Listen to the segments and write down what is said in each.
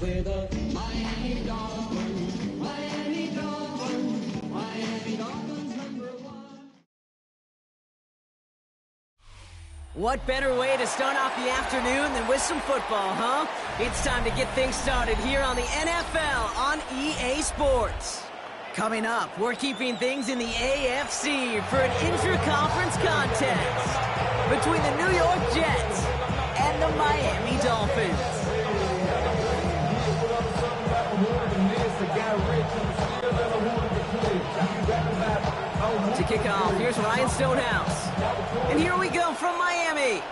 We're the Miami Dolphins, Miami Dolphins, Miami Dolphins #1. What better way to start off the afternoon than with some football, huh? It's time to get things started here on the NFL on EA Sports. Coming up, we're keeping things in the AFC for an intra-conference contest between the New York Jets and the Miami Dolphins. To kick off, here's Ryan Stonehouse. And here we go from Miami.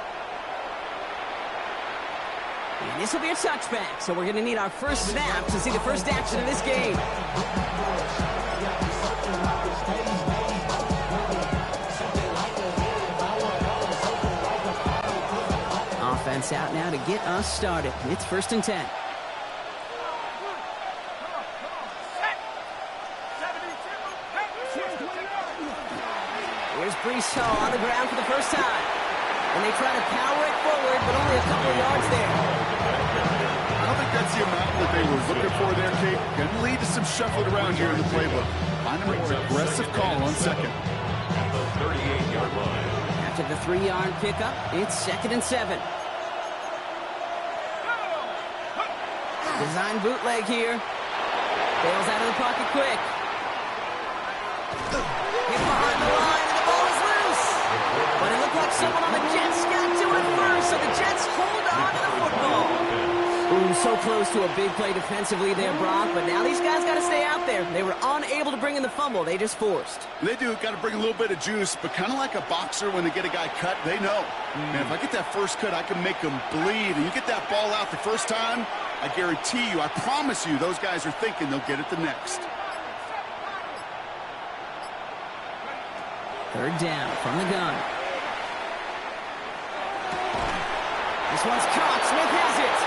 And this will be a touchback, so we're going to need our first snap to see the first action of this game. Offense out now to get us started. It's 1st and 10. Here's Breece Hall on the ground for the first time. And they try to power it forward, but only a couple of yards there. I don't think that's the amount that they were looking for there, Kate. Going to lead to some shuffling around here in the playbook. Find a more aggressive call on second. At the 38-yard line. After the 3-yard pickup, it's 2nd and 7. Design bootleg here. Bails out of the pocket quick. Hit behind the line, and the ball is loose. But it looked like someone on the Jets got to it first, so the Jets hold on to the football. Ooh, so close to a big play defensively there, Brock, but now these guys got to stay out there. They were unable to bring in the fumble. They just forced. They do. Got to bring a little bit of juice, but kind of like a boxer when they get a guy cut, they know. Man, if I get that first cut, I can make them bleed. And you get that ball out the first time, I guarantee you, I promise you, those guys are thinking they'll get it the next. 3rd down from the gun. This one's caught. Smith has it.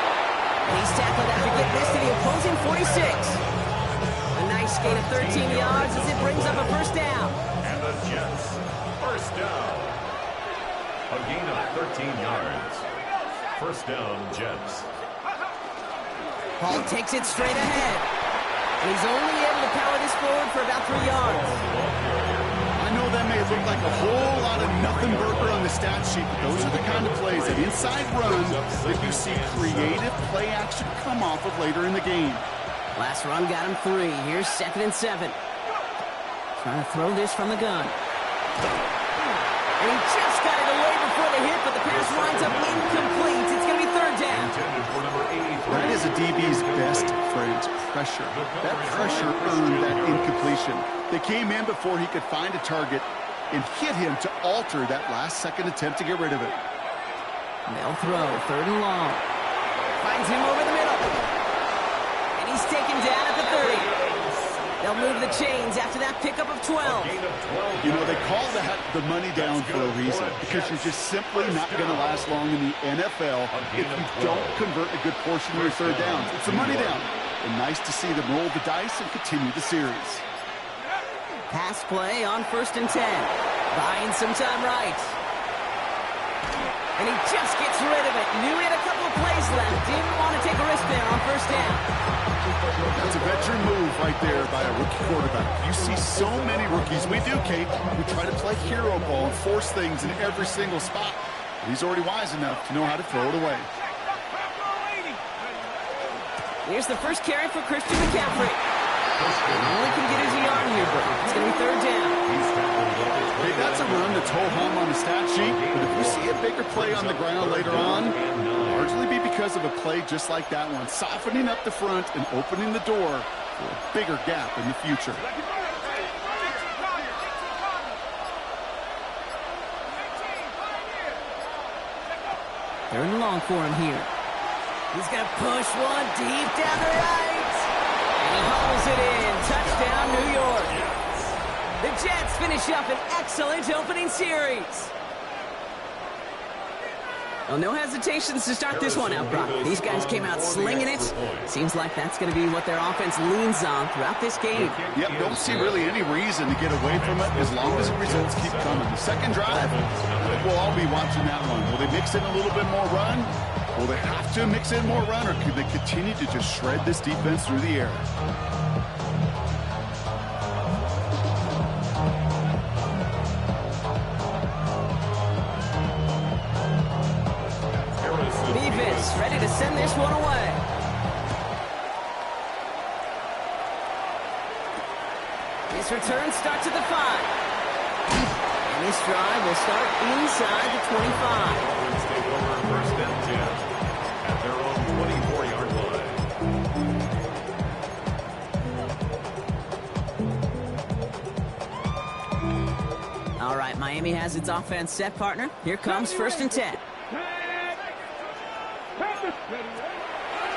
And he's tackled after getting this to the opposing 46. A nice gain of 13 yards as it brings up a 1st down. And the Jets, 1st down. A gain of 13 yards. 1st down, Jets. Hall takes it straight ahead. And he's only able to power this forward for about 3 yards. I know that may look like a whole lot of nothing burger on the stat sheet, but those are the kind of plays, that inside run, that you see creative play action come off of later in the game. Last run got him 3. Here's 2nd and 7. Trying to throw this from the gun. And he just got it away before the hit, but the pass winds up incomplete. It's going to be 3rd down. That is a DB's best friend, pressure. That pressure earned that incompletion. They came in before he could find a target and hit him to alter that last-second attempt to get rid of it. They'll throw 3rd and long. Finds him over the middle. And he's taken down at the 30. They'll move the chains after that pickup of 12. You know, they call that the money down for a reason, because you're just simply not going to last long in the NFL if you don't convert a good portion of your 3rd downs. It's the money down. And nice to see them roll the dice and continue the series. Pass play on 1st and 10. Buying some time right. And he just gets rid of it. Knew he had a couple of plays left. Didn't want to take a risk there on 1st down. That's a veteran move right there by a rookie quarterback. You see so many rookies, we do, Kate, who try to play hero ball and force things in every single spot. But he's already wise enough to know how to throw it away. Here's the first carry for Christian McCaffrey. Only can get his yard here, but it's going to be 3rd down. Hey, that's a run that's ho-hum on the stat sheet, but if you see a bigger play on the ground later on, largely be because of a play just like that one, softening up the front and opening the door for a bigger gap in the future. They're in long for him here. He's going to push one deep down the right. And he hauls it in. Touchdown, New York. The Jets finish up an excellent opening series. Well, no hesitations to start this one out, Brock. These guys came out slinging it. Seems like that's going to be what their offense leans on throughout this game. Yep, don't see really any reason to get away from it as long as the results keep coming. The second drive, I think we'll all be watching that one. Will they mix in a little bit more run, Will they have to mix in more run, or could they continue to just shred this defense through the air? Beavis ready to send this one away. This return starts at the 5. And this drive will start inside the 25. Dolphins take over first and 10 at their own 24-yard line. All right, Miami has its offense set, partner. Here comes first and 10.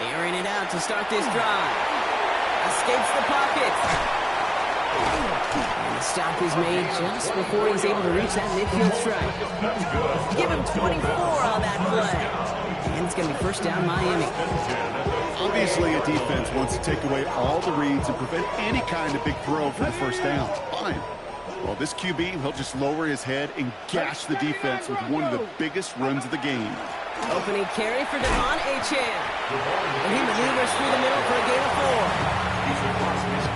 Airing it out to start this drive. Escapes the pocket. And the stop is made just before he's able to reach that midfield strike. Give him 24 on that play. And it's going to be first down Miami. Obviously, a defense wants to take away all the reads and prevent any kind of big throw for the first down. Fine. Well, this QB, he'll just lower his head and gash the defense with one of the biggest runs of the game. Opening carry for Devon Achane. And he maneuvers through the middle for a gain of 4.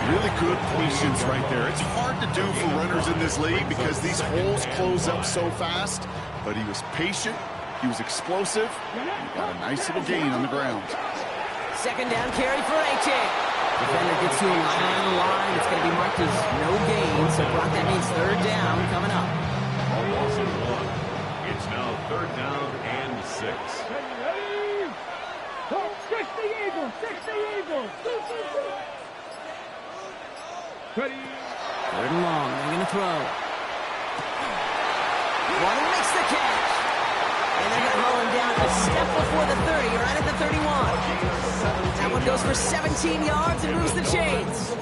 Really good patience right there. It's hard to do for runners in this league because these holes close up so fast. But he was patient, he was explosive, and he got a nice little gain on the ground. Second down carry for Achane. Defender gets to him right on the line. It's going to be marked as no gain. So Brock, that means third down coming up. A loss of 1. It's now third down and 6. Third and long. They're going to throw. One makes the catch. And they're going to haul him down a step before the 30, right at the 31. That one goes for 17 yards and moves the chains.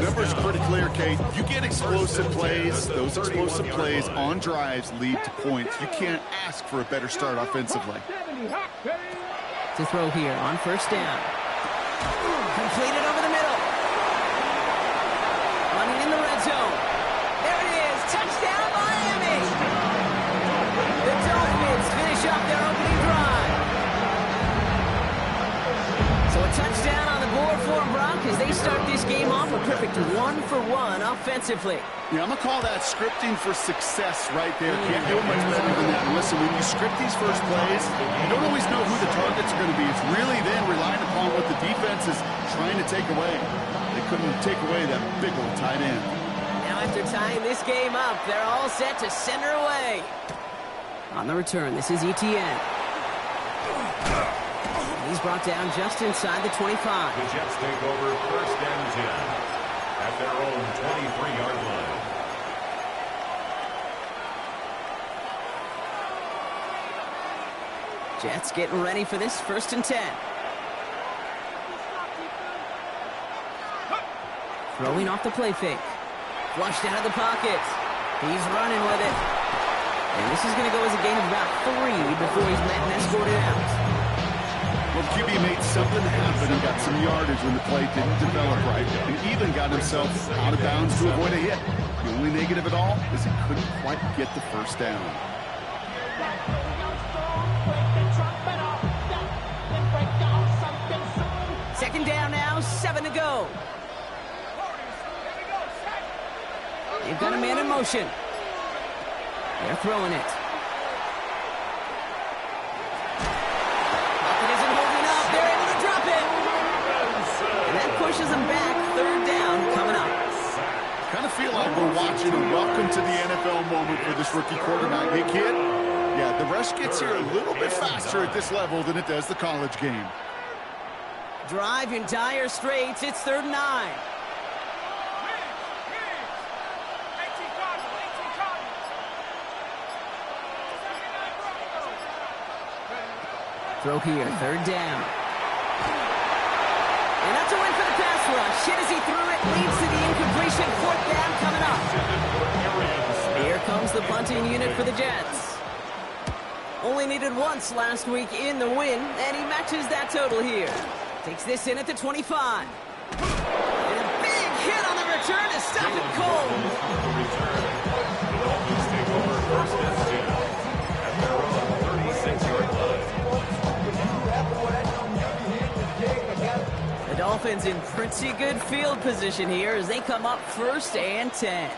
Numbers pretty clear, Kate. You get explosive plays. Those explosive plays on drives lead to points. You can't ask for a better start offensively. To throw here on first down. Completed over the middle. Running in the red zone. There it is. Touchdown, Miami. The Dolphins finish up their opening drive. So a touchdown on the board for them, Brock, as they start this game off a perfect 1-for-1 offensively. Yeah, I'm going to call that scripting for success right there. Can't do it much better than that. And listen, when you script these first plays, you don't always know who the targets are going to be. It's really then relying upon what the defense is trying to take away. They couldn't take away that big old tight end. Now after tying this game up, they're all set to send her away. On the return, this is Etienne. He's brought down just inside the 25. The Jets take over first and 10 at their own 23-yard line. Jets getting ready for this first and 10. Throwing off the play fake. Flushed out of the pocket. He's running with it. And this is going to go as a gain of about 3 before he's met and escorted out. Well, QB made something happen and got some yardage when the play didn't develop right, and even got himself out of bounds to avoid a hit. The only negative at all is he couldn't quite get the first down. Second down now, 7 to go. They've got a man in motion. They're throwing it. Pocket isn't holding up. They're able to drop it. And that pushes them back. Third down coming up. Kind of feel like we're watching a welcome to the NFL moment for this rookie quarterback. Hey, kid, yeah, the rush gets here a little bit faster at this level than it does the college game. Drive in dire straits. It's third and 9. Throw here, third down. And that's a win for the pass rush. Hit as he threw it, leads to the incompletion. Fourth down coming up. Here comes the punting unit for the Jets. Only needed once last week in the win, and he matches that total here. Takes this in at the 25. And a big hit on the return to stop it cold. The Dolphins take over first and 10 at their own 36-yard line. Dolphins in pretty good field position here as they come up 1st and 10.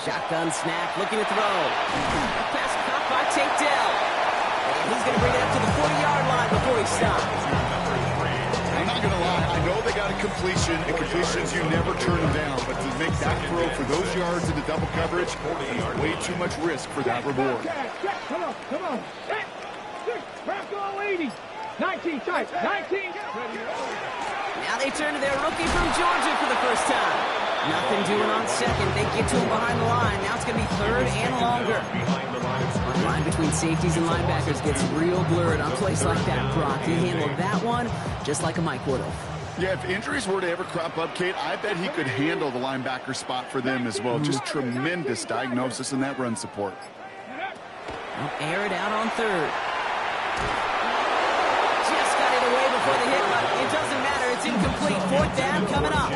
Shotgun snap, looking to throw. Pass caught by Tank Dell. And he's going to bring it up to the 40-yard line before he stops. I'm not going to lie. I know they got a completion, and completions, you never turn them down. But to make that throw for those yards into double coverage, there's way too much risk for that reward. Come on, come on. 80. 19 tight, 19. Now they turn to their rookie from Georgia for the first time. Nothing doing on second. They get to him behind the line. Now it's going to be 3rd and longer. The line between safeties and linebackers gets real blurred on plays like that, Brock. He handled that one just like a Mike would have. Yeah, if injuries were to ever crop up, Kate, I bet he could handle the linebacker spot for them as well. Just tremendous diagnosis in that run support. They'll air it out on 3rd. Just got it away before the hit, but it doesn't matter. It's incomplete. 4th down coming up.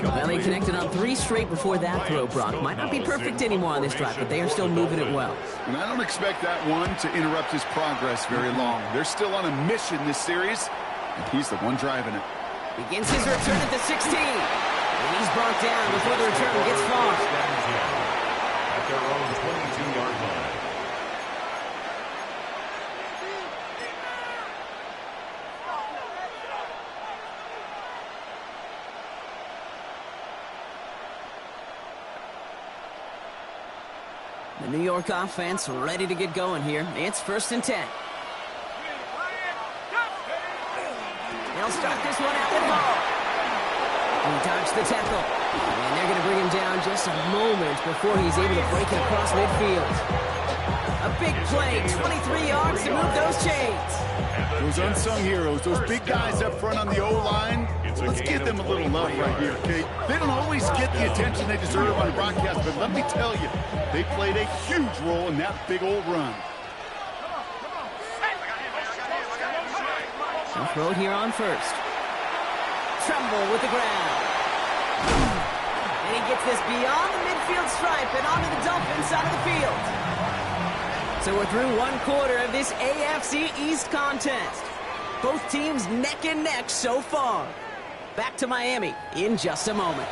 Well, they connected on 3 straight before that throw, Brock. Might not be perfect anymore on this drive, but they are still moving it well. And I don't expect that one to interrupt his progress very long. They're still on a mission this series, and he's the one driving it. Begins his return at the 16. And he's brought down before the return gets far. At their own 22-yard line. The New York offense ready to get going here. It's 1st and 10. They'll start this one out with Hall. He dodged the tackle. And they're going to bring him down just a moment before he's able to break it across midfield. A big play, 23 yards to move those chains. Those unsung heroes, those big guys up front on the O-line, let's give them a little love right here, Kate. They don't always get the attention they deserve on broadcast, but let me tell you, they played a huge role in that big old run. So throw it here on 1st. Trumbull with the ground. And he gets this beyond the midfield stripe and onto the Dolphins side of the field. So we're through 1 quarter of this AFC East contest. Both teams neck and neck so far. Back to Miami in just a moment.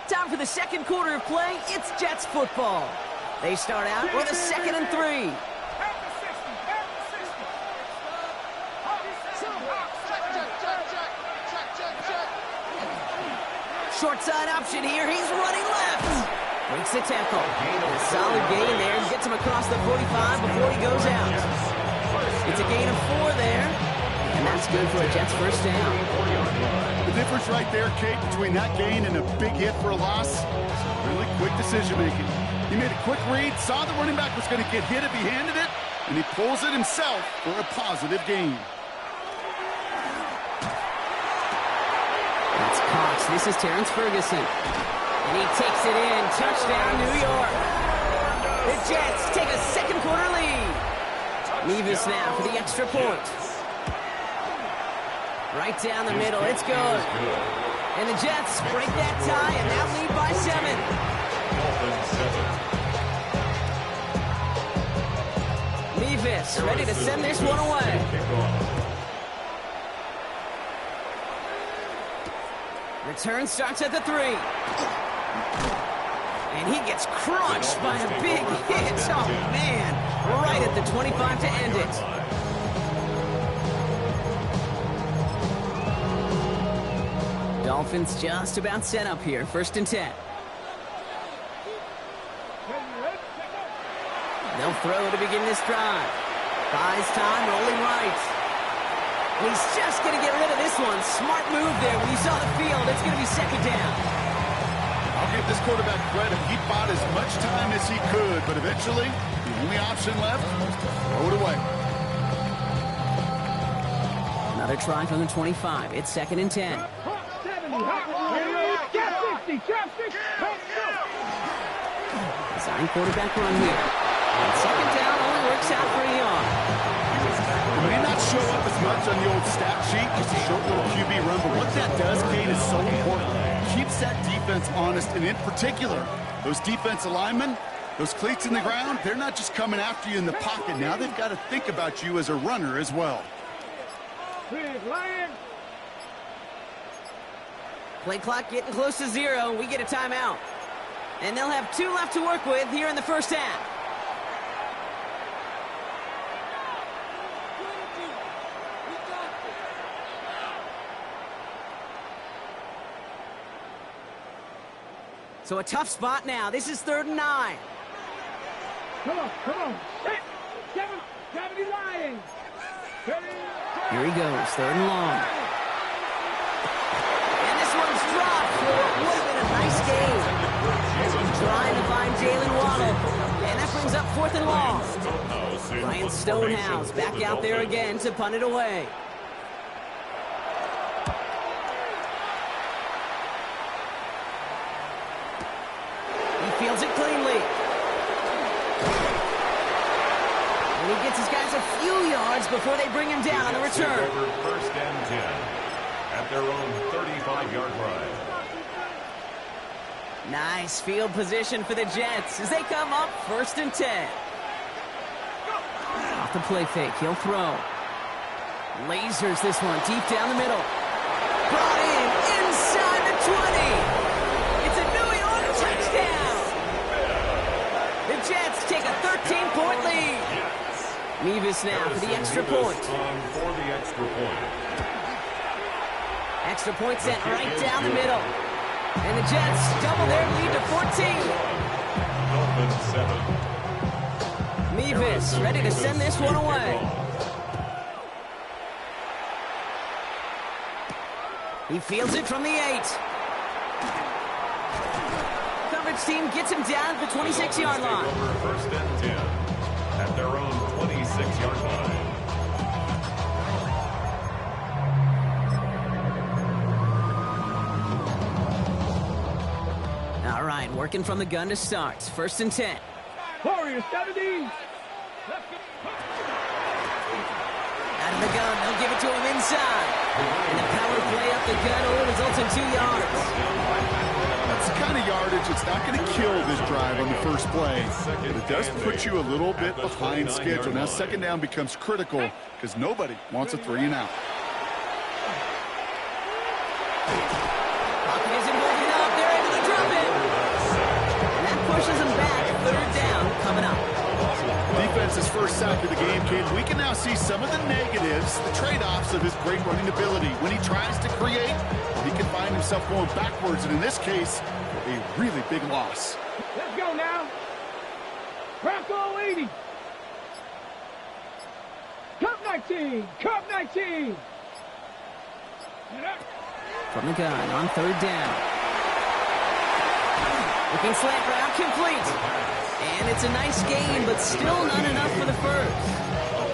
Time for the 2nd quarter of play. It's Jets football. They start out with a 2nd and 3. Short side option here. He's running left. Breaks the tackle. A solid gain there. Gets him across the 45 before he goes out. It's a gain of 4 there. And that's good for a Jets 1st down. The difference right there, Kate, between that gain and a big hit for a loss, really quick decision-making. He made a quick read, saw the running back was going to get hit if he handed it, and he pulls it himself for a positive gain. That's Cox. This is Terrence Ferguson. And he takes it in. Touchdown, New York. The Jets take a 2nd quarter lead. Nevis now for the extra point. Right down the middle. It's good. And the Jets break that tie and now lead by 7. Nevis ready to send this one away. Return starts at the 3. And he gets crushed by a big hit. Oh, man. Right at the 25 to end it. Dolphins just about set up here. 1st and 10. They'll throw to begin this drive. Buys time, rolling right. And he's just going to get rid of this one. Smart move there. When you saw the field, it's going to be 2nd down. I'll give this quarterback credit. He bought as much time as he could, but eventually, the only option left was to throw it away. Another try from the 25. It's 2nd and 10. Design quarterback run here. And second down only works out for a yard. It may not show up as much on the old stat sheet, just a short little QB run, but what that does, Kate, is so important. Keeps that defense honest, and in particular, those defensive linemen, those cleats in the ground, they're not just coming after you in the pocket. Now they've got to think about you as a runner as well. Lion. Play clock getting close to 0. We get a timeout. And they'll have 2 left to work with here in the first half. So a tough spot now. This is 3rd and 9. Come on. Hit. 70 Lions. Here he goes, 3rd and long. And this one's dropped for what would have been a nice game. Trying to find Jalen Waddle. And that brings up 4th and long. Ryan Stonehouse back out there again to punt it away. He fields it cleanly. And he gets his guys a few yards before they bring him down on the return. Over 1st and 10 at their own 35-yard line. Nice field position for the Jets as they come up 1st and 10. Off the play fake, he'll throw. Lasers this one deep down the middle. Brought in inside the 20. It's a New York touchdown. The Jets take a 13-point lead. Mevis now for the extra point. For the extra point. Extra point sent right down the middle. And the Jets double their lead to 14. Mevis ready to send this one away. He fields it from the 8. Coverage team gets him down at the 26-yard line. Over 1st and 10 at their own 26-yard line. All right, working from the gun to start. 1st and 10. Warriors 70. Out of the gun, they'll give it to him inside. And the power play up the gun only results in 2 yards. That's the kind of yardage that's not going to kill this drive on the first play, but it does put you a little bit behind schedule. Now 2nd down becomes critical because nobody wants a 3 and out. Pocket isn't holding up. They're able to drop it. And that pushes them back. 3rd down coming up. Defense's first sack of the game, kid. We can now see some of the negatives, the trade-offs of his great running ability. When he tries to create, he can find himself going backwards, and in this case, a really big loss. Let's go now. Bronco 80. Cup 19. Cup 19. From the gun on 3rd down. Looking slant route complete. And it's a nice gain, but still not enough for the first.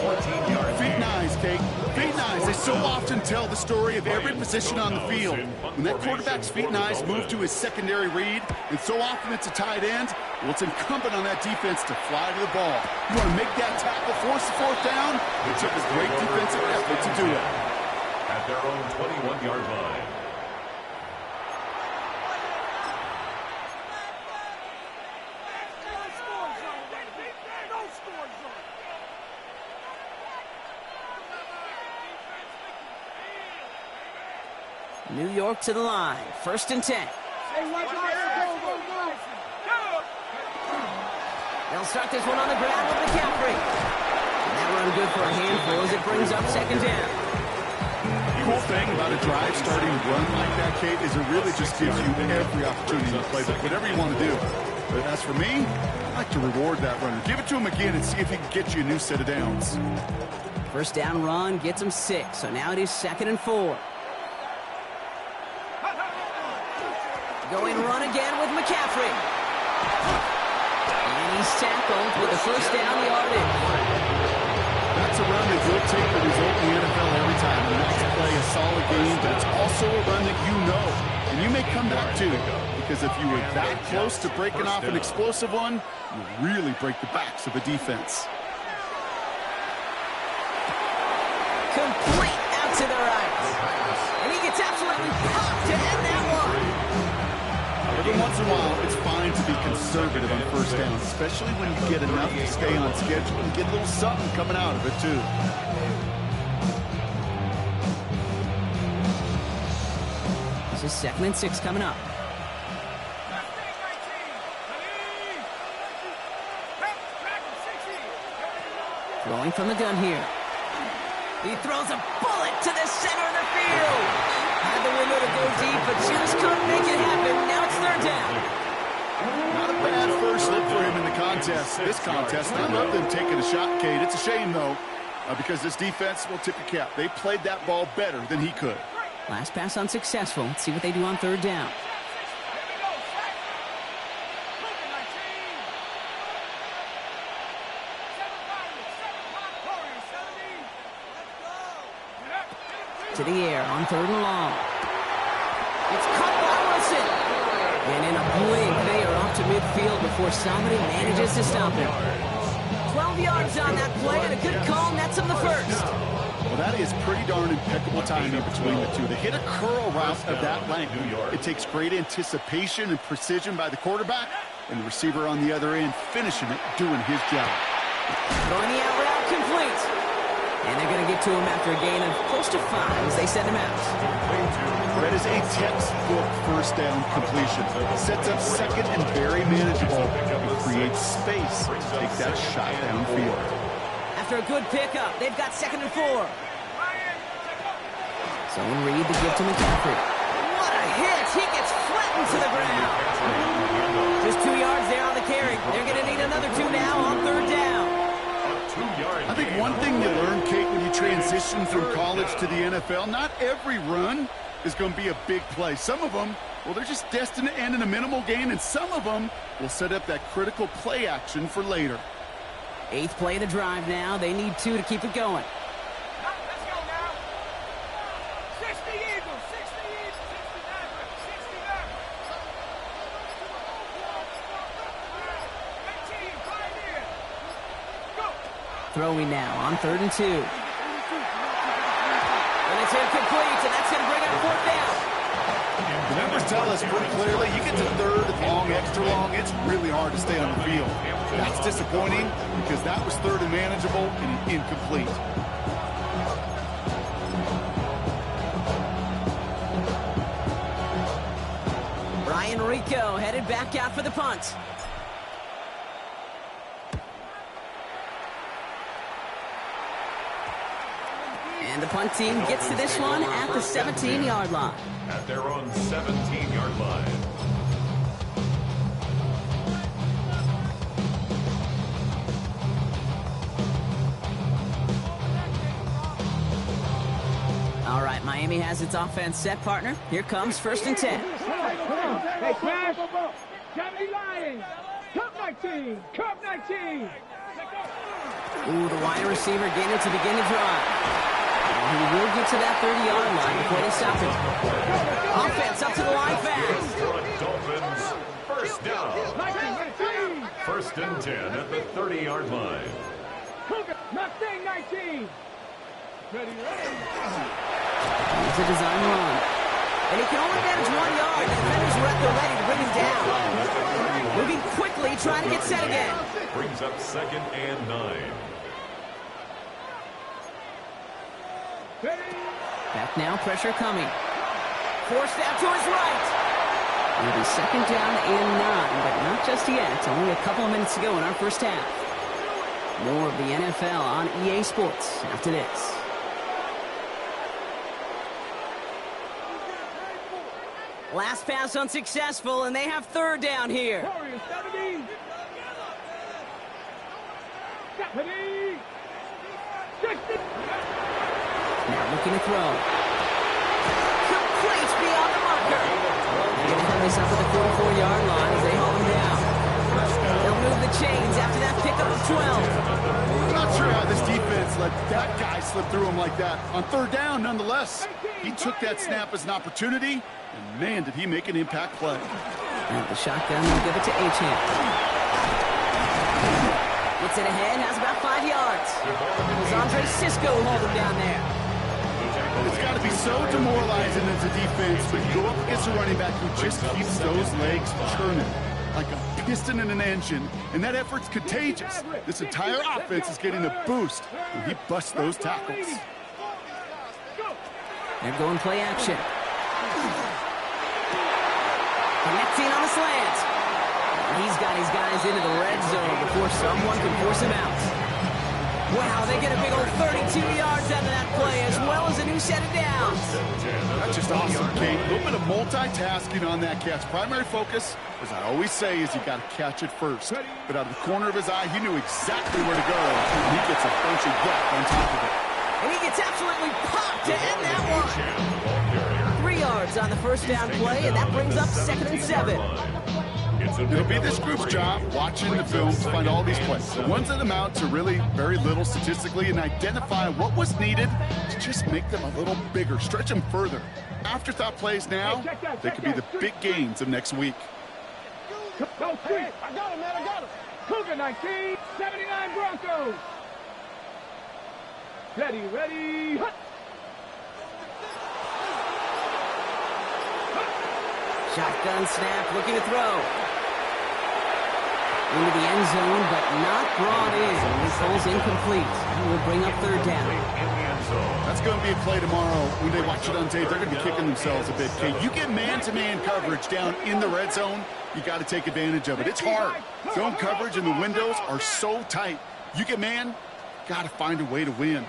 14-yard Feet nice, Kate. Feet nice. They so often tell the story of every position on the field. When that quarterback's feet nice move to his secondary read, and so often it's a tight end, well, it's incumbent on that defense to fly to the ball. You want to make that tackle, force the 4th down? It took a great defensive effort to do it. at their own 21-yard line. New York to the line. 1st and 10. They'll start this one on the ground with McCaffrey. And that run good for a handful as it brings up 2nd down. The cool thing about a drive starting run like that, Kate, is it really just gives you every opportunity to play whatever you want to do. But as for me, I like to reward that runner. Give it to him again and see if he can get you a new set of downs. 1st down run gets him 6. So now it is 2nd and 4. Going run again with McCaffrey. And he's tackled with the 1st down yardage. That's a run that will take the result in the NFL every time. A nice play, a solid game, but it's also a run that you know. And And you may come back too, because if you were that close to breaking off an explosive one, you really break the backs of a defense. Complete out to the right. And he gets absolutely popped to end that one. Every once in a while, it's fine to be conservative on first down, especially when you get enough to stay on schedule and get a little something coming out of it, too. This is 2nd and 6 coming up. Throwing from the gun here. He throws a bullet to the center of the field. Had the window to go deep, but just couldn't make it happen. Now it's 3rd down. Not a bad first look for him in the contest. This contest, I love them taking a shot, Cade. It's a shame, though, because this defense will tip your cap. They played that ball better than he could. Last pass unsuccessful. Let's see what they do on 3rd down. To the air on 3rd and long. It's caught by Wilson. And in a blink, they are off to midfield before somebody manages to stop him. 12 yards on that play and a good call nets him the first. Well, that is pretty darn impeccable timing between the two. To hit a curl route of that length, it takes great anticipation and precision by the quarterback, and the receiver on the other end finishing it, doing his job. Throwing the out route complete. And they're going to get to him after a gain of close to 5 as they send him out. That is a textbook first down completion. Sets up second and very manageable. It creates space to take that shot downfield. After a good pickup, they've got 2nd and 4. So Reed to give to McCaffrey. What a hit! He gets flattened to the ground. Just 2 yards there on the carry. They're going to need another 2 now on 3rd down. I think one thing you learn, Kate, when you transition from college to the NFL, not every run is going to be a big play. Some of them, well, they're just destined to end in a minimal gain, and some of them will set up that critical play action for later. 8th play of the drive now. They need 2 to keep it going. Let's go now. 60 Eagles, 60 Eagles, 69, 69. 18, Pioneer. Go. Throwing now on 3rd and 2. And it's incomplete, and that's going to bring up 4th down. The numbers tell us pretty clearly, you get to 3rd, long, extra long, it's really hard to stay on the field. That's disappointing because that was 3rd and manageable and incomplete. Ryan Rico headed back out for the punt. And the punt team gets to this one at the 17-yard line. At their own 17-yard line. All right, Miami has its offense set, partner. Here comes 1st and 10. Hey, Cash. Johnny Lyons. Cup 19. Cup 19. Ooh, the wide receiver getting it to begin the drive. And he will get to that 30-yard line before they stop him. Offense up to the line fast. Dolphins, 1st down. 1st and 10 at the 30-yard line. Mustang 19. Ready. It's a design run. And he can only manage 1 yard. The defenders were at the ready to bring him down. Moving quickly, trying to get set again. Brings up 2nd and 9. Back now, pressure coming. Forced out to his right. It'll be 2nd down and 9, but not just yet. Only a couple of minutes to go in our first half. More of the NFL on EA Sports after this. Last pass unsuccessful, and they have 3rd down here. Warriors 70. 70. 60. Now looking to throw. Complete beyond the marker. They're going to come this up at the 44-yard line as they haul him down. They'll move the chains after that pickup of 12. I'm not sure how this defense let that guy slip through him like that. On 3rd down, nonetheless. 18. He took that snap as an opportunity, and man, did he make an impact play. And the shotgun will give it to Achane. Gets it ahead, has about 5 yards. It was Andre Cisco who held him down there. It's got to be so demoralizing as a defense when you go up against a running back who just keeps those legs churning like a piston in an engine, and that effort's contagious. This entire offense is getting a boost when he busts those tackles. They're going play action. Connecting on the slant. He's got his guys into the red zone before someone can force him out. Wow, they get a big old 32 yards out of that play, as well as a new set of downs. That's just awesome, King. A little bit of multitasking on that catch. Primary focus, as I always say, is you got to catch it first. But out of the corner of his eye, he knew exactly where to go, and he gets a bunch of yak on top of it. And he gets absolutely popped to end that one. 3 yards on the first down play, and that brings up 2nd and 7. It'll be this group's job, watching the film, to find all these plays. The ones that amount to really very little statistically, and identify what was needed to just make them a little bigger, stretch them further. Afterthought plays now, they could be the big gains of next week. Go, Street. I got him, man. I got him. Cougar 19, 79 Broncos. Ready. Hut. Shotgun snap, looking to throw. Into the end zone, but not brought in. He falls incomplete. And will bring up 3rd down. That's going to be a play tomorrow. When they watch it on tape, they're going to be kicking themselves a bit. Okay, you get man-to-man coverage down in the red zone, you got to take advantage of it. It's hard. Zone coverage and the windows are so tight. You get man, got to find a way to win.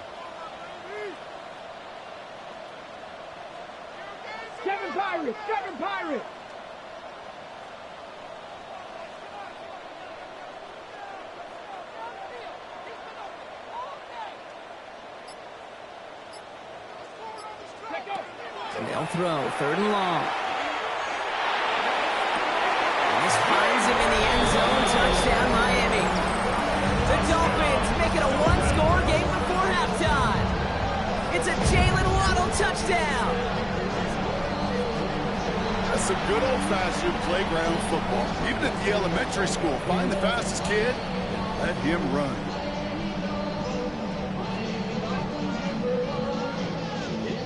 7 Pirates. And they'll throw 3rd and long. And this finds him in the end zone. Touchdown, Miami. The Dolphins make it a 1-score game before halftime. It's a Jalen Waddle touchdown. That's some good old-fashioned playground football. Even at the elementary school, find the fastest kid, let him run.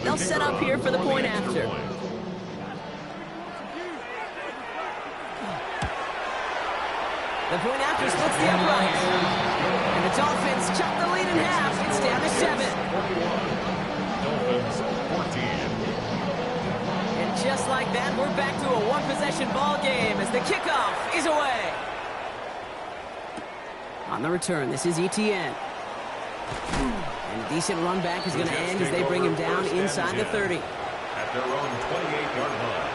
They'll set up here for the point after. The point after splits the uprights. And the Dolphins chop the lead in half. It's down to 7. Dolphins 14. And just like that, we're back to a one-possession ball game as the kickoff is away. On the return, this is Etienne. And a decent run back is going to end as they bring him down inside the 30. At their own 28-yard line.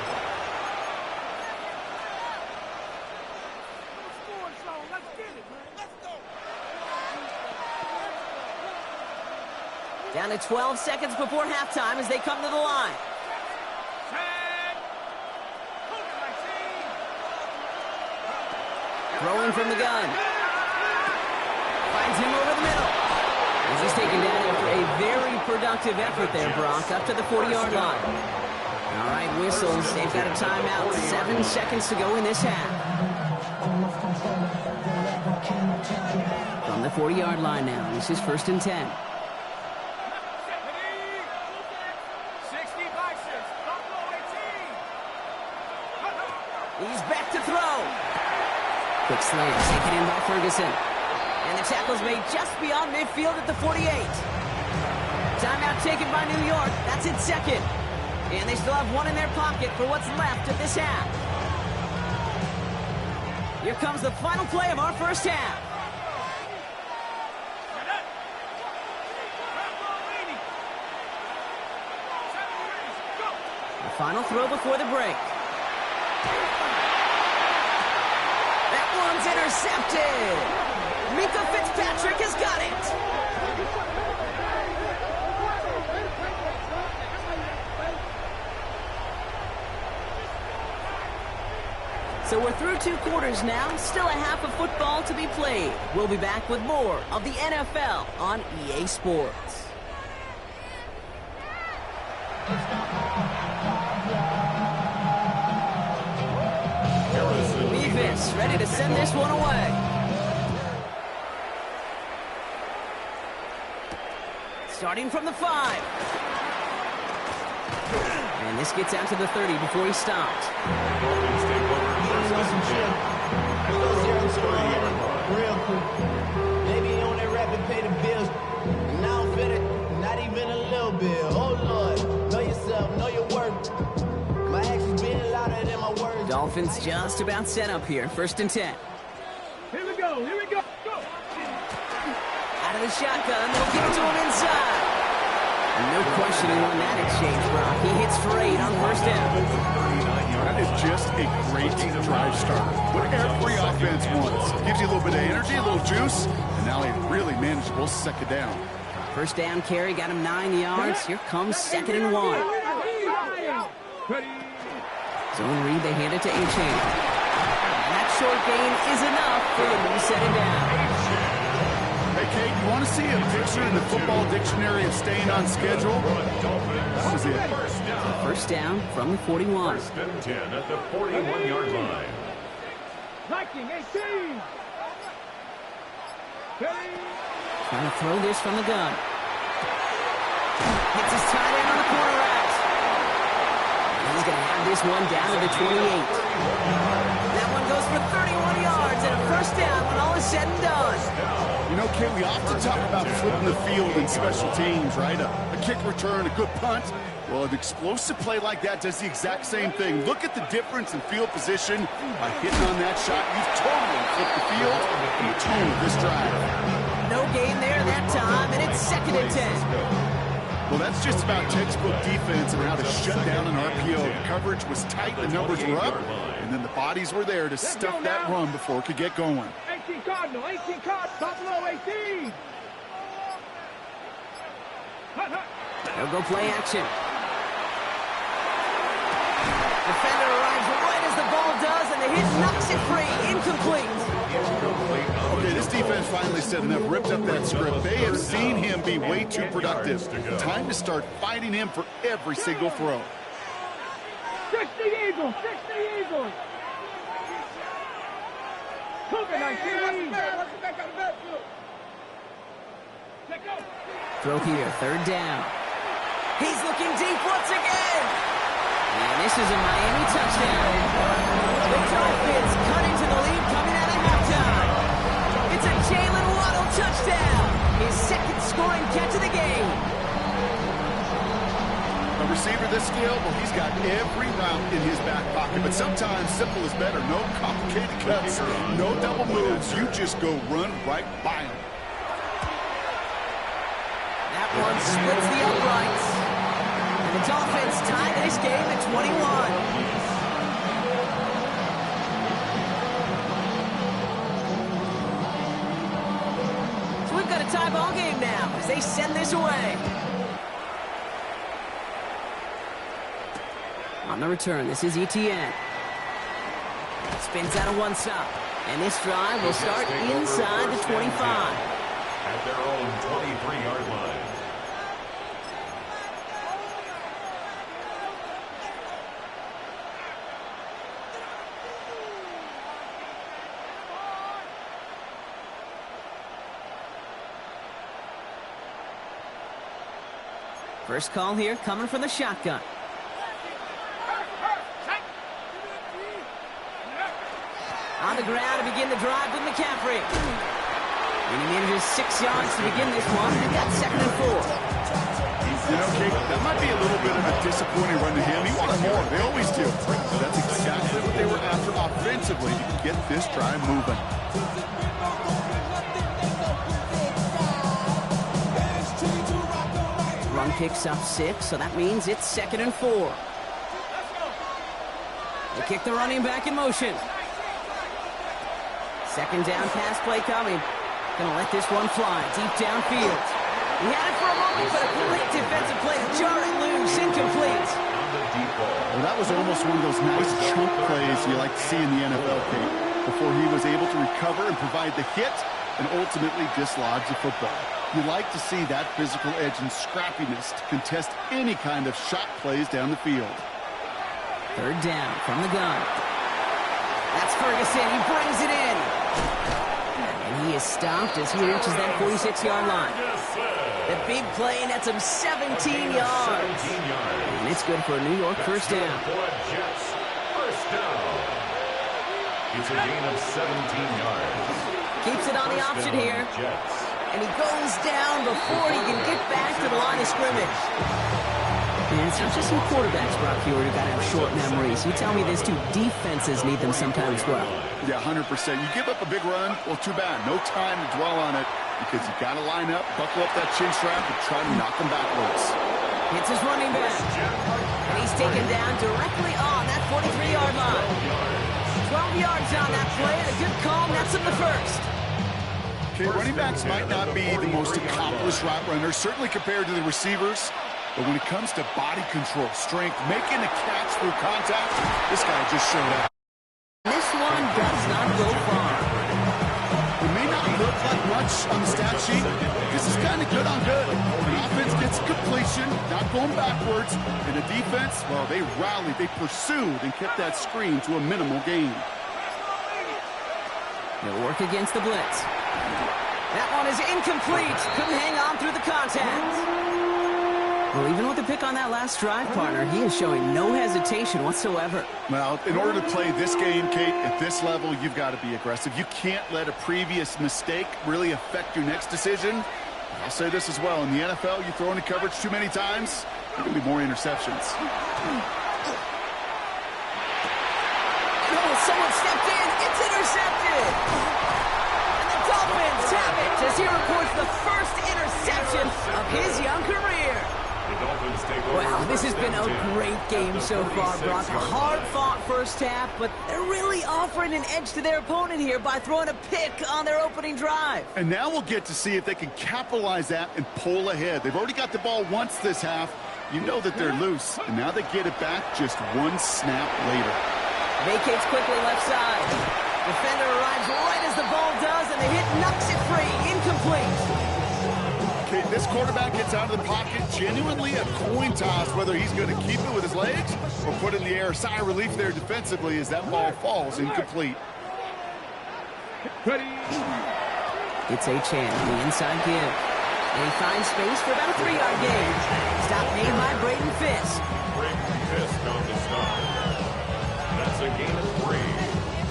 Down to 12 seconds before halftime as they come to the line. Throwing from the gun. Finds him over the middle. As he's taken down after a very productive effort there, Brock, up to the 40-yard line. All right, whistles. They've got a timeout. 7 seconds to go in this half. From the 40-yard line now. This is 1st and 10. He's back to throw. Quick slant taken in by Ferguson. And the tackle's made just beyond midfield at the 48. Timeout taken by New York. That's its 2nd. And they still have 1 in their pocket for what's left of this half. Here comes the final play of our first half. The final throw before the break. That one's intercepted. Mika Fitzpatrick has got it. So we're through 2 quarters now. Still a half of football to be played. We'll be back with more of the NFL on EA Sports. Davis ready to send this one away. Starting from the 5. And this gets out to the 30 before he stops. Dolphins take over first and 10. Real quick. Maybe on that rapid pay the bills. And now I'm fit it. Not even a little bit. Oh, Lord. Know yourself. Know your worth. My actions being louder than my words. Dolphins just about set up here. First and 10. Here we go. Here we go. Go. Out of the shotgun. They'll give it to him inside. No question he won that exchange, Brock. He hits for 8 on first down. That is just a great drive starter. What every offense wants. Gives you a little bit of energy, a little juice, and now a really manageable second down. First down carry got him 9 yards. Here comes 2nd and 1. Zone read, they hand it to Achane. That short gain is enough for him to set it down. Hey, Kate, you want to see a picture in the football dictionary of staying on schedule? What is it? First down from the 41. First and 10 at the 41-yard line. Viking 18. Trying to throw this from the gun. Hits his tight end on the corner route. He's going to have this one down to the 28. That one goes for 31 yards and a first down when all is said and done. You know, Kate, we often talk about flipping the field in special teams, right? A kick return, a good punt. Well, an explosive play like that does the exact same thing. Look at the difference in field position. By hitting on that shot, you've totally flipped the field and the tone of this drive. No gain there that time, and it's 2nd and 10. Well, that's just about textbook defense and how to shut down an RPO. The coverage was tight, the numbers were up, and then the bodies were there to stuff that run before it could get going. 18 Cardinal, 18 Cardinal, Buffalo 18. They'll go play action. Defender arrives right as the ball does, and the hit knocks it free. Incomplete. Okay, this defense finally said enough, ripped up that script. They have seen him be way too productive. Time to start fighting him for every single throw. 60 Eagles, 60 Eagles. Cougar 19. Throw here, 3rd down. He's looking deep once again. And this is a Miami touchdown. The Dolphins cut into the lead coming out of halftime. It's a Jalen Waddle touchdown. His 2nd scoring catch of the game. A receiver this skilled, well, he's got every route in his back pocket, but sometimes simple is better. No complicated cuts, no double moves. You just go run right by him. That one splits the uprights. And the Dolphins tie this game at 21. So we've got a tie ball game now as they send this away. On the return, this is Etienne. Spins out of one stop. And this drive will start inside the 25. At their own 23-yard line. First call here coming from the shotgun. On the ground to begin the drive with McCaffrey. And he manages 6 yards to begin this one. They've got 2nd and 4. You know, Kate, that might be a little bit of a disappointing run to him. He wanted more. They always do. But that's exactly what they were after offensively to get this drive moving. Run picks up 6, so that means it's 2nd and 4. They kick the running back in motion. 2nd down pass play coming. Gonna let this one fly deep downfield. He had it for a moment, but a great defensive play to jar it loose, incomplete. Well, that was almost one of those nice chunk plays you like to see in the NFL, Kate, before he was able to recover and provide the hit and ultimately dislodge the football. You like to see that physical edge and scrappiness to contest any kind of shot plays down the field. 3rd down from the gun. That's Ferguson. He brings it in. And he is stopped as he reaches that 46-yard line. The big play nets him 17 yards. And it's good for a New York first down. First down. It's a gain of 17 yards. Keeps it on the option here. And he goes down before he can get back to the line of scrimmage. And it's not just some quarterbacks, Brock Huard, who got to have short memories. You tell me these two defenses need them sometimes as well. Yeah, 100%. You give up a big run, well, too bad. No time to dwell on it because you got to line up, buckle up that chin strap, and try to knock them backwards. It's his running back. And he's taken down directly on that 43-yard line. 12 yards on that play, and a good call nets him the first. Okay, running backs might not be the most accomplished route runners, certainly compared to the receivers. But when it comes to body control, strength, making a catch through contact, this guy just showed up. This one does not go far. It may not look like much on the stat sheet. This is kind of good on good. The offense gets completion, not going backwards. And the defense, well, they rallied, they pursued, and kept that screen to a minimal gain. They'll work against the blitz. That one is incomplete. Couldn't hang on through the contact. Well, even with the pick on that last drive, partner, he is showing no hesitation whatsoever. Well, in order to play this game, Kate, at this level, you've got to be aggressive. You can't let a previous mistake really affect your next decision. I'll say this as well. In the NFL, you throw into coverage too many times, there can be more interceptions. Oh, someone stepped in. It's intercepted. And the Dolphins have it as he records the first interception of his young career. Wow, this has been a great game so far, Brock. A hard-fought first half, but they're really offering an edge to their opponent here by throwing a pick on their opening drive. And now we'll get to see if they can capitalize that and pull ahead. They've already got the ball once this half. You know that they're loose, and now they get it back just one snap later. Vacates quickly left side. Defender arrives right as the ball does, and the hit knocks it free. Incomplete. Okay, this quarterback gets out of the pocket, genuinely a coin toss whether he's going to keep it with his legs or put it in the air. Sigh of relief there defensively as that ball falls incomplete. It's a chance, the inside give. And he finds space for about a 3-yard gain. Stop made by Braden Fisk. Braden Fisk on the stop. That's a gain of 3.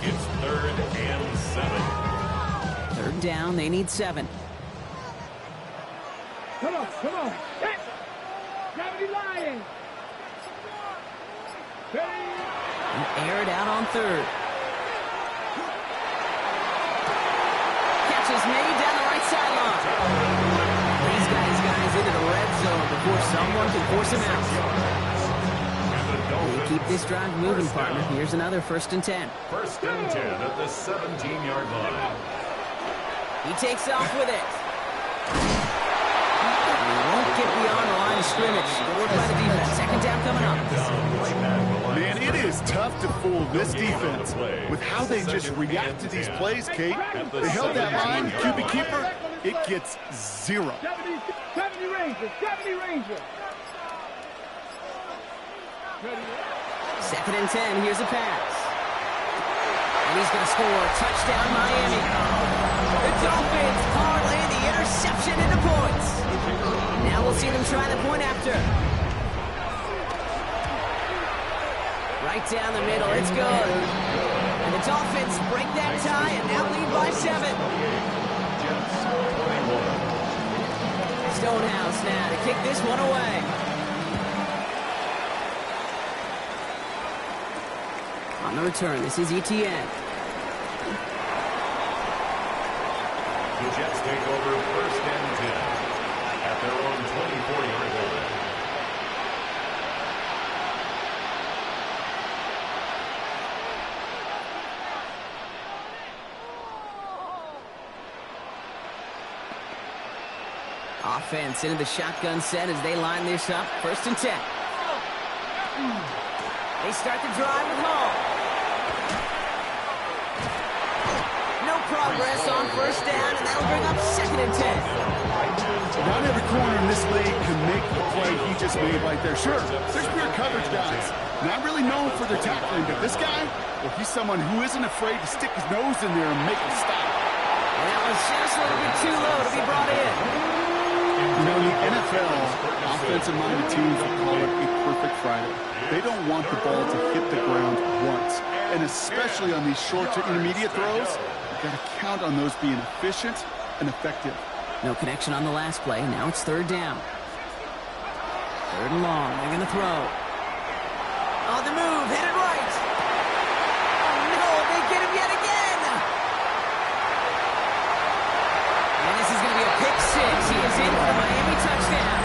It's 3rd and 7. Third down, they need 7. Come on, come on. Hit. Gravity Lion. And air it out on third. Catch is made down the right sideline. These guys into the red zone before someone can force him out. They keep this drive moving, partner. Here's another 1st and 10. 1st and 10 at the 17-yard line. He takes off with it. He won't get beyond the line of scrimmage. Good work by the defense. 2nd down coming up. Man, it is tough to fool this defense with how they just react to these plays, Kate. They held that line, QB keeper, it gets 0. 70 Rangers, 70 Rangers. 2nd and 10. Here's a pass. And he's going to score. Touchdown, Miami. The Dolphins parlay the interception into points. Now we'll see them try the point after. Right down the middle. It's good. And the Dolphins break that tie and now lead by 7. Stonehouse now to kick this one away. On the return, this is ETN. The Jets take over 1st and 10 at their own 24-yard line. Offense into the shotgun set as they line this up. 1st and 10. They start the drive with Hall. No problem progress on first down, and that'll bring up 2nd and 10. Not every corner in this league can make the play he just made right there. Sure, there's pure coverage guys, not really known for their tackling, but this guy, well, he's someone who isn't afraid to stick his nose in there and make a stop. That was just a little bit too low to be brought in. You know, in the NFL, offensive-minded teams will call it a perfect Friday. They don't want the ball to hit the ground once, and especially on these short to intermediate throws, you've got to count on those being efficient and effective. No connection on the last play. Now it's 3rd down. 3rd and long. They're going to throw. On the move. Headed right. Oh, no. They get him yet again. And this is going to be a pick 6. He is in for the Miami touchdown.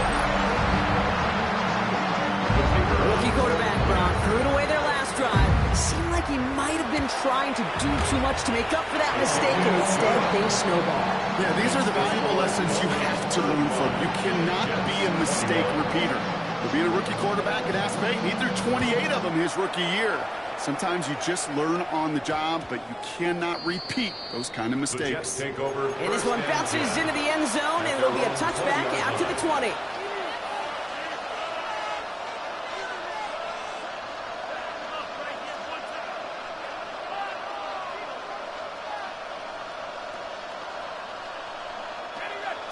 Rookie quarterback Brown threw it away their last drive. It seemed like he might have been trying to do too much to make up for that mistake, and instead things snowballed. Yeah, these are the valuable lessons you have to learn from. You cannot be a mistake repeater. To be a rookie quarterback at Ask Payton, he threw 28 of them his rookie year. Sometimes you just learn on the job, but you cannot repeat those kind of mistakes. Take over. And this one bounces into the end zone, and it'll be a touchback out to the 20.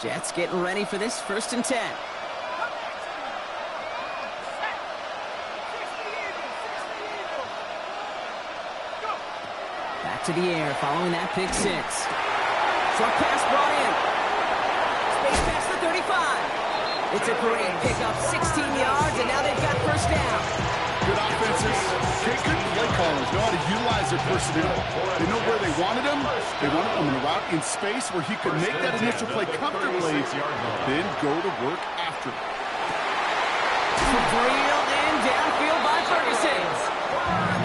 Jets getting ready for this 1st and 10. Back to the air following that pick 6. Short pass brought in. Space past the 35. It's a great pickup, 16 yards, and now they've got first down. Good offenses. Good play callers know how to utilize their personnel. They know where they wanted him. They wanted him in a route in space where he could make that initial play comfortably, then go to work after. Reeled in downfield by Ferguson.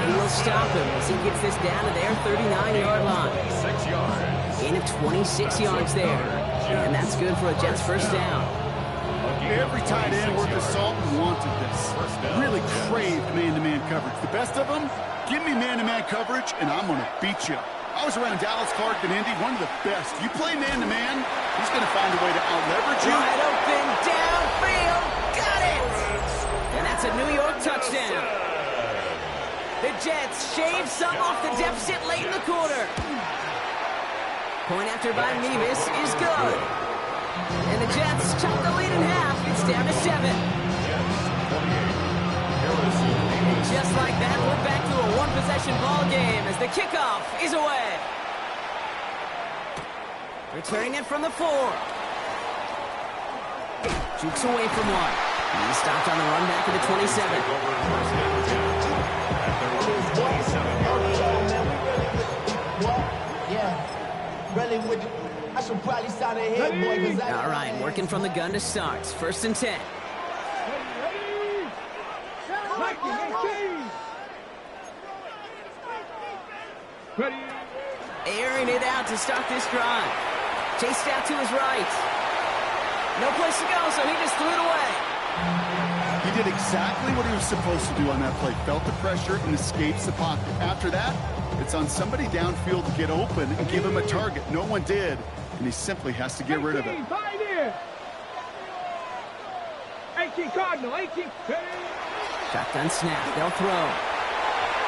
He will stop him as he gets this down to their 39-yard line. 6 yards. Gain of 26 yards there. And that's good for a Jets first down. Every tight end worth his salt wanted this. Really craved man-to-man coverage. The best of them, give me man-to-man coverage, and I'm going to beat you. I was around Dallas Clark and Indy, one of the best. You play man-to-man, he's going to find a way to out-leverage you. Wide open, downfield, got it! And that's a New York touchdown. The Jets shave some off the deficit late in the quarter. Point after by Nevis is good. And the Jets chop the lead in half. It's down to 7. And just like that, we're back to a one-possession ball game as the kickoff is away. Returning it from the 4. Jukes away from 1. And he's stopped on the run back to the 27. I should probably sign ahead, boy, because All right, working from the gun to start. 1st and 10. Ready. Airing it out to start this drive. Chased out to his right. No place to go, so he just threw it away. He did exactly what he was supposed to do on that play. Felt the pressure and escapes the pocket. After that, it's on somebody downfield to get open and give him a target. No one did, and he simply has to get rid of it. 18 Cardinal, 18. Shotgun snap, they'll throw.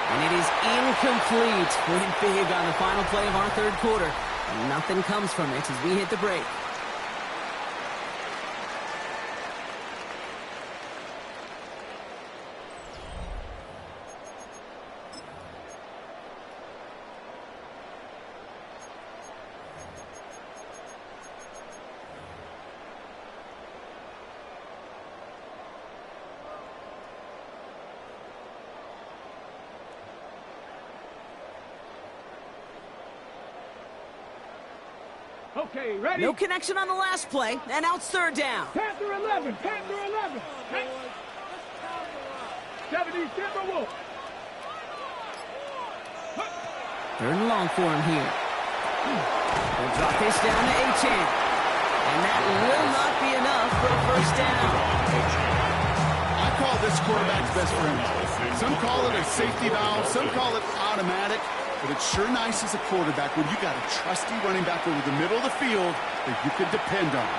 And it is incomplete. Went big on the final play of our 3rd quarter. And nothing comes from it as we hit the break. Okay, ready? No connection on the last play, and now it's 3rd down. Panther 11, Panther 11. 70 Timberwolves. 3rd and long for him here. They'll drop this down to 18. And that will not be enough for a first down. I call this quarterback's best friend. Some call it a safety valve, some call it automatic. but it's sure nice as a quarterback when you got a trusty running back over the middle of the field that you can depend on.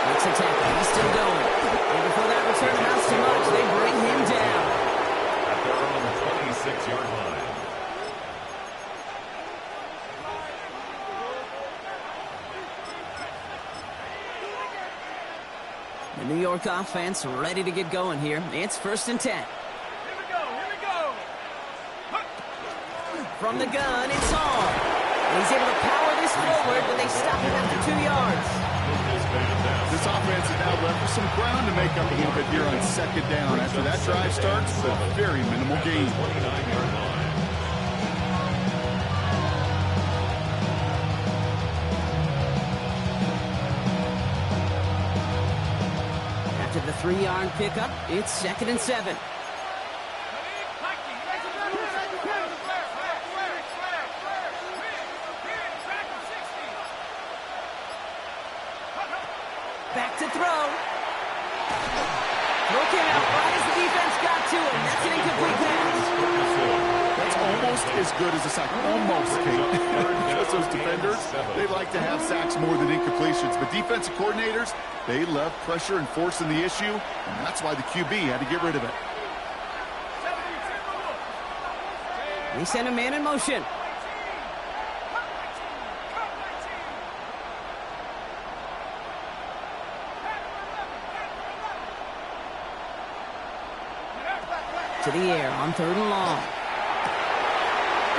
Let's attack him. He's still going. And before that return amounts to much, they bring him down. At their own 26-yard line. The New York offense ready to get going here. It's 1st and 10. Here we go. From the gun, it's Hall. And he's able to power this forward, but they stop him after 2 yards. This offense is now left with some ground to make up a little bit here on 2nd down. After that drive starts, it's a very minimal gain. 29-yard line. After the 3-yard pickup, it's 2nd and 7. Back to throw. Throw came out right as the defense got to him. That's an incomplete pass. That's almost as good as a sack. Almost, Kate. Because those defenders, they like to have sacks more than incompletions. But defensive coordinators, they love pressure and forcing the issue, and that's why the QB had to get rid of it. They send a man in motion. To the air on 3rd and long.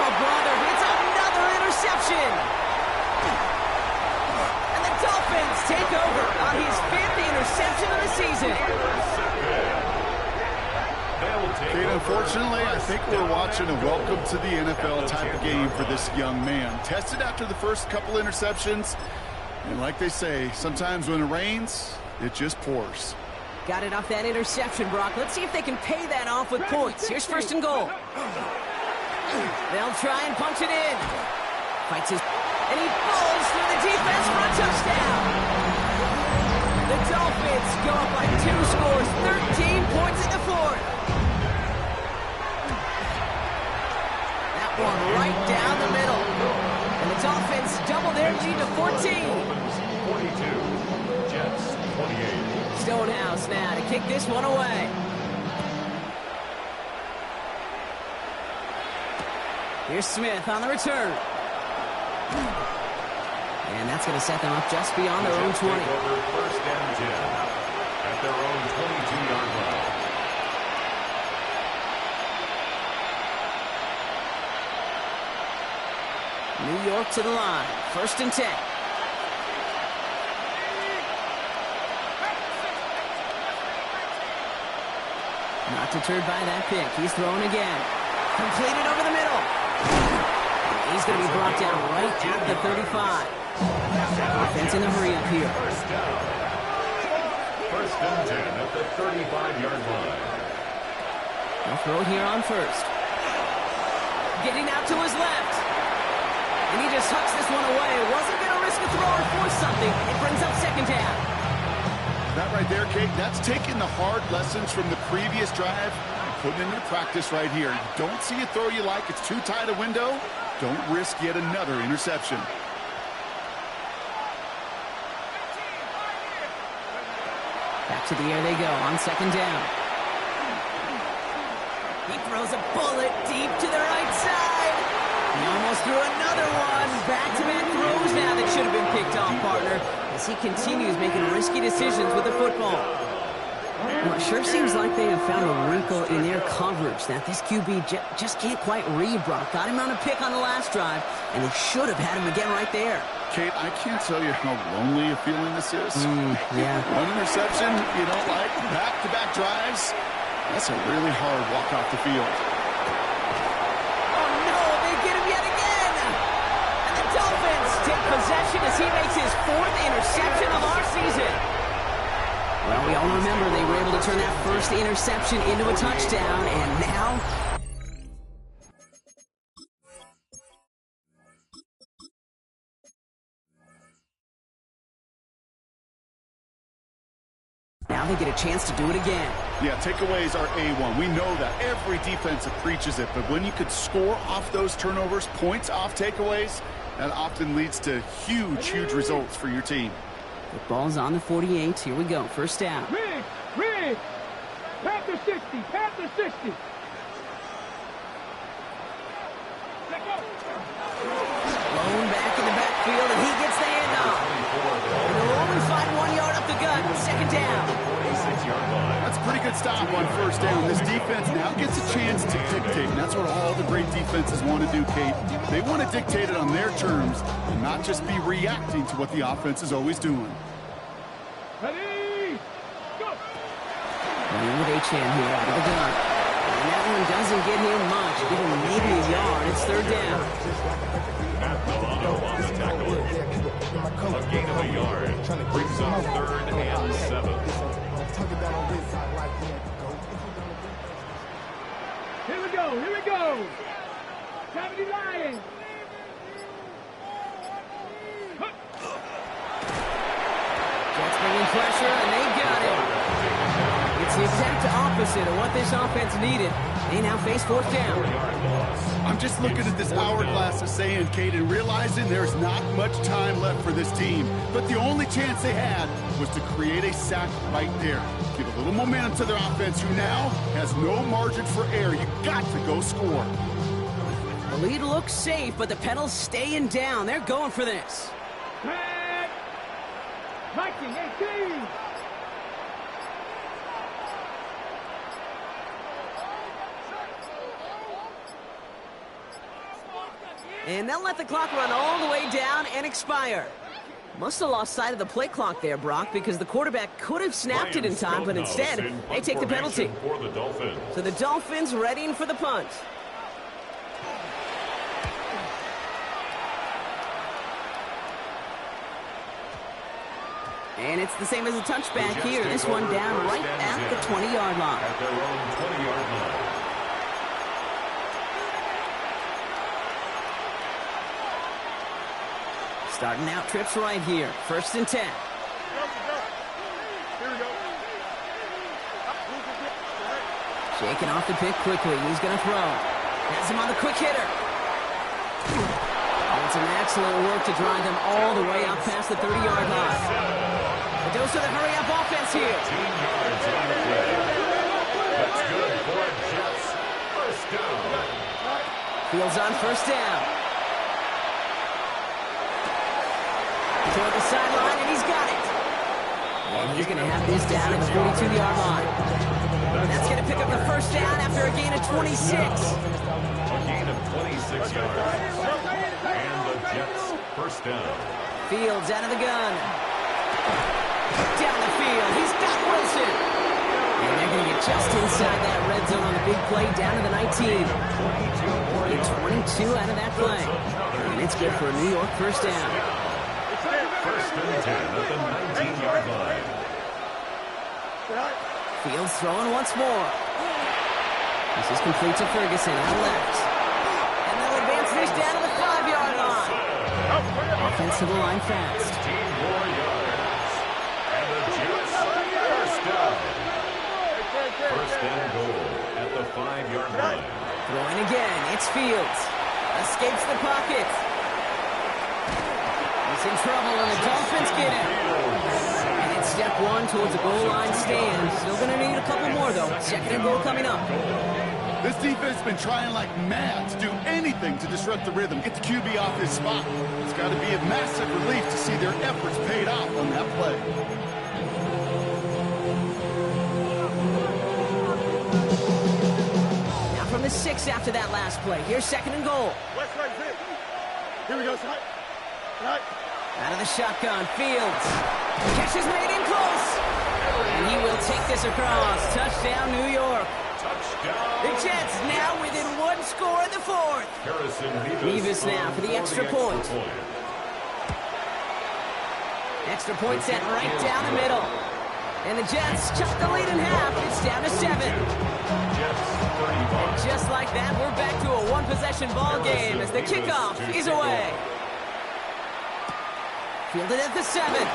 Oh, brother, it's another interception. And the Dolphins take over on his 5th interception of the season. Kate, unfortunately, I think we're watching a welcome to the NFL type of game for this young man. Tested after the first couple interceptions, and like they say, sometimes when it rains, it just pours. Got it off that interception, Brock. Let's see if they can pay that off with points. Here's 1st and goal. They'll try and punch it in. Fights his... And he falls through the defense for a touchdown. The Dolphins go up by 2 scores, 13 points in the 4th. That one right down the middle. And the Dolphins double their lead to 14. 42. Jets 28. Stonehouse now to kick this one away. Here's Smith on the return. And that's going to set them up just beyond their own 20. Over 1st and 10 at their own 22-yard line. New York to the line. 1st and 10. Not deterred by that pick. He's throwing again. Completed over the middle. He's going to be brought down right at the 35. Offense in a hurry up here. 1st and 10 at the 35-yard line. They'll throw it here on 1st. Getting out to his left. And he just hucks this one away. Wasn't going to risk a throw or force something. It brings up 2nd down. That right there, Kate, that's taking the hard lessons from the previous drive and putting into practice right here. You don't see a throw you like, it's too tight a window, don't risk yet another interception. Back to the air they go on 2nd down. He throws a bullet deep to the right side. He almost threw another one. Back-to-back throws now that should have been picked off, partner, as he continues making risky decisions with the football. Well, it sure seems like they have found a wrinkle in their coverage that this QB just can't quite read, Brock. Got him on a pick on the last drive, and they should have had him again right there. Kate, I can't tell you how lonely a feeling this is. Yeah. One interception you don't like, back-to-back drives, that's a really hard walk off the field. Oh, no, they get him yet again. And the Dolphins take possession as he makes his 4th interception of our season. Well, we all remember they were able to turn that first interception into a touchdown, and now... Now they get a chance to do it again. Yeah, takeaways are A1. We know that. Every defensive preaches it. But when you could score off those turnovers, points off takeaways, that often leads to huge, huge results for your team. The ball's on the 48. Here we go. First down. Rig! Panther 60! Panther 60! Let go! Blown back in the backfield, and he gets the handoff. And they'll only find 1 yard up the gut. Second down. 46-yard line. That's a pretty good stop on first down. This defense now gets a chance to dictate, and that's what all the great defenses want to do, Kate. They want to dictate it on their terms and not just be reacting to what the offense is always doing. Ready! Go! Running with Achane here out of the gun. And that one doesn't get him much. Give him maybe a yard. It's third down. Matt Milano on the tackle. A gain of a yard. Brings up 3rd and 7. Here we go! Here we go! 70 Lions! Jets bringing pressure, and they got it. It's the exact opposite of what this offense needed. They now face fourth down. I'm just looking at this hourglass of sand, Kate, and realizing there's not much time left for this team. But the only chance they had was to create a sack right there. Give a little momentum to their offense, who now has no margin for error. You got to go score. The lead looks safe, but the pedal's staying down. They're going for this. Back! Viking 18! And they'll let the clock run all the way down and expire. Must have lost sight of the play clock there, Brock, because the quarterback could have snapped it in time, but instead, they take the penalty. For the Dolphins. So the Dolphins readying for the punt. And it's the same as a touchback here. This one down right at the 20-yard line. At their own 20-yard line. Starting out trips right here. 1st and 10. Here we go. Shaking off the pick quickly. He's going to throw. Has him on the quick hitter. And some excellent work to drive them all the way out past the 30-yard line. A dose of the hurry-up offense here. 15 yards on the play. That's good for Jets. First down. Fields on first down. Toward the sideline, and he's got it. And he's going to have this down at the 42-yard line. And that's going to pick up the first down after a gain of 26. A gain of 26 yards. And the Jets first down. Fields out of the gun. Down the field. He's got Wilson. And they're going to get just inside that red zone on the big play down to the 19. Get 22 out of that play. And it's good for a New York first down. First and 10 at the 19-yard line. Fields throwing once more. This is complete to Ferguson on the left. And they'll advance this down to the 5-yard line. Offense to the line fast. 15 more yards. And the Jets first down. First and goal at the 5-yard line. Throwing again. It's Fields. Escapes the pocket. He's in trouble, and the Dolphins get him. And it's step one towards a goal line stand. Still going to need a couple more, though. Second and goal coming up. This defense has been trying like mad to do anything to disrupt the rhythm, get the QB off his spot. It's got to be a massive relief to see their efforts paid off on that play. Now from the 6 after that last play. Here's second and goal. Here we go, side. Right. Out of the shotgun, Fields. Catch is made in close. And he will take this across. Touchdown, New York. Touchdown. The Jets now within one score in the fourth. Harrison Revis now for the extra point. Extra point set right down the middle. And the Jets cut the lead in half. It's down to 7. Jets 35. And just like that, we're back to a one-possession ball game as the kickoff is away. Fielded at the 7.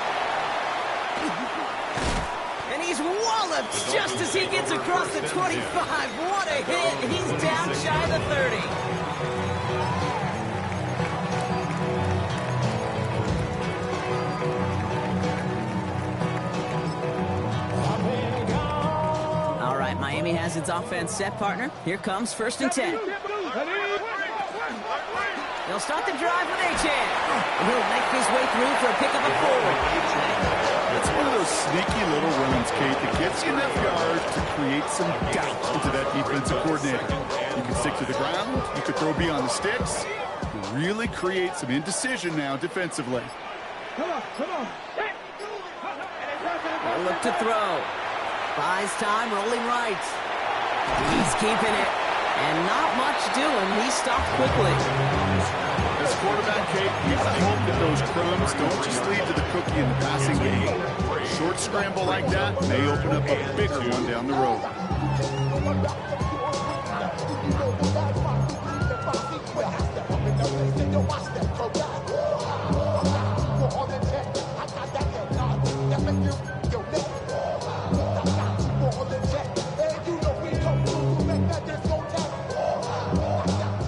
And he's walloped just as he gets across the 25. What a hit. He's down shy of the 30. All right, Miami has its offense set, partner. Here comes 1st and 10. They'll start the drive with Achane. And he'll make his way through for a pick of a forward. It's one of those sneaky little runs, Kate, that gets you enough yards to create some doubt into that defensive coordinator. You can stick to the ground. You could throw beyond the sticks. You really create some indecision now defensively. Come on. They'll look to throw. Buys time, rolling right. He's keeping it. And not much doing. He stopped quickly. As quarterback, Kate, you gotta hope that those crumbs don't just lead to the cookie in the passing game. Short scramble like that may open up a bigger one down the road.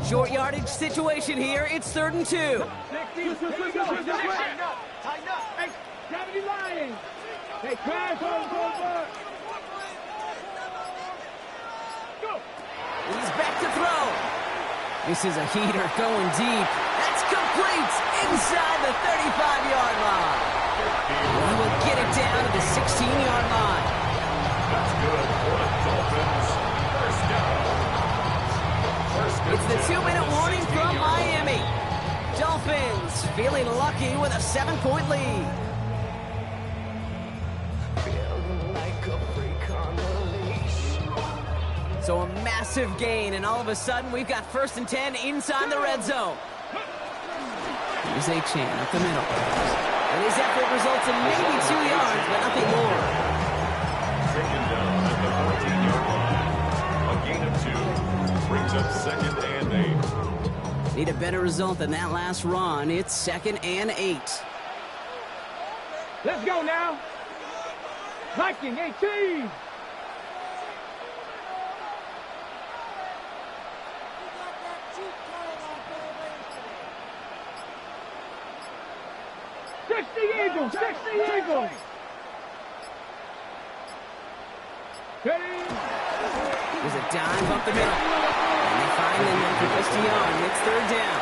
Short yardage situation here. It's 3rd and 2. Tighten up. Hey, gravity lying. Hey, crash over. Go. He's back to throw. This is a heater going deep. That's complete inside the 35-yard line. He will get it down to the 16-yard line. That's good for the Dolphins. First down. It's the 2-minute warning from Miami. Dolphins feeling lucky with a 7-point lead. So a massive gain, and all of a sudden we've got 1st and 10 inside the red zone. Here's Achane up the middle. And his effort results in maybe 2 yards, but nothing more. Taken down at the 14-yard line. A gain of 2 brings up 2nd and 8. Need a better result than that last run. It's 2nd and 8. Let's go now. Viking 18. Fix the Eagles. Ready? There's a dive up the middle. And they find him for just a yard. It's 3rd down.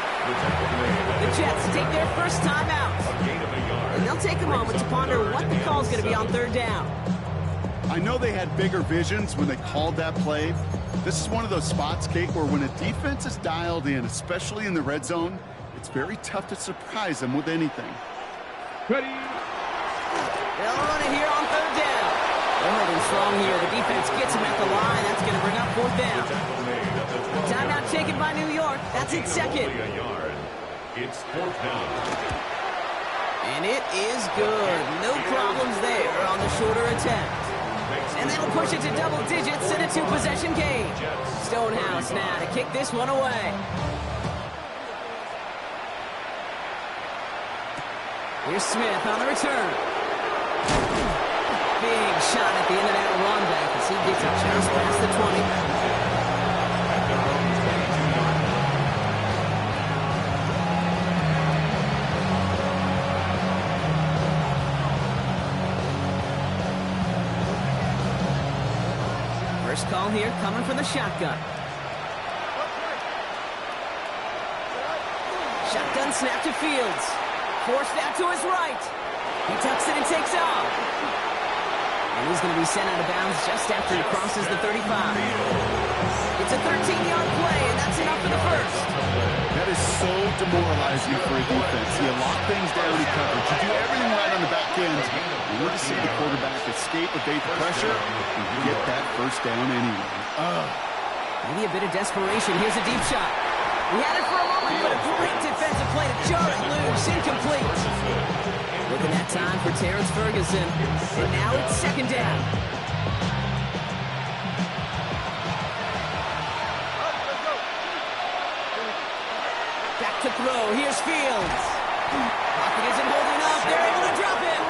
The Jets take their first time out. And they'll take a moment to ponder what the call's going to be on 3rd down. I know they had bigger visions when they called that play. This is one of those spots, Kate, where when a defense is dialed in, especially in the red zone, it's very tough to surprise them with anything. Ready? They'll run it here on 3rd down. They're holding strong here. The defense gets him at the line. That's going to bring up 4th down. Timeout taken by New York. That's its 2nd. It's 4th down. And it is good. No problems there on the shorter attempt. And that'll push it to double digits in a 2-possession game. Stonehouse now to kick this one away. Here's Smith on the return. Big shot at the end of that run back as he gets it just past the 20. First call here coming from the shotgun. Shotgun snap to Fields. Forced out to his right. He tucks it and takes off. And he's going to be sent out of bounds just after he crosses the 35. It's a 13-yard play, and that's enough for the first. That is so demoralizing for a defense. You lock things down in coverage. You do everything right on the back end. You want to see the quarterback escape, evade the pressure, and get that first down anyway. Maybe a bit of desperation. Here's a deep shot. He had it for a moment, but a great defensive play to jar it loose. Incomplete. Looking at time for Terrence Ferguson. And now it's 2nd down. Back to throw. Here's Fields. Pocket isn't holding up. They're able to drop it.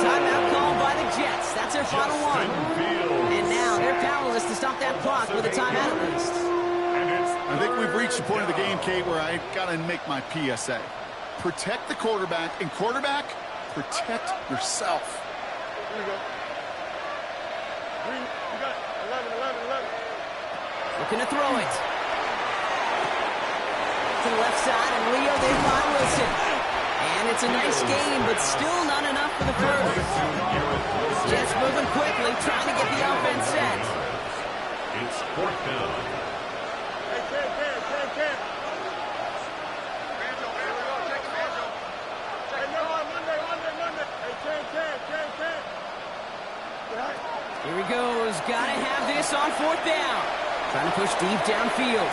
Timeout called by the Jets. That's their final one. And now they're powerless to stop that clock with a timeout at least. I think we've reached the point of the game, Kate, where I got to make my PSA. Protect the quarterback, and quarterback, protect yourself. Here we go. Green, you got 11. Looking to throw it. To the left side, and Leo, they find Wilson. And it's a nice game, but still not enough for the first. Jets moving quickly, trying to get the offense set. It's fourth down. Hey, Ken. Banjo. Here we go. Check the banjo. Hey, no, Monday. Hey, Ken. Here he goes. Gotta have this on fourth down. Trying to push deep downfield.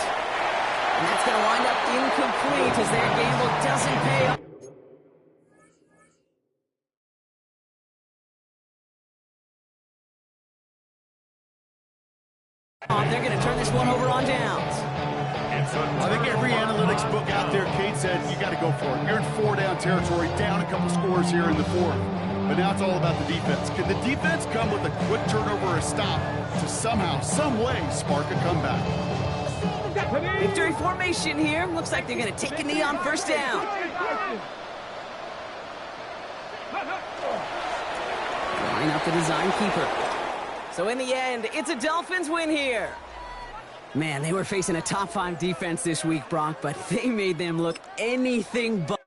And that's going to wind up incomplete as their gamble doesn't pay off. They're going to turn this one over on downs. I think every analytics book out there, Kate, said you got to go for it. You're in 4-down territory, down a couple scores here in the fourth. But now it's all about the defense. Can the defense come with a quick turnover or a stop to somehow, some way, spark a comeback? Victory formation here. Looks like they're going to take a knee on first down. Line up the design keeper. So in the end, it's a Dolphins win here. Man, they were facing a top 5 defense this week, Brock, but they made them look anything but.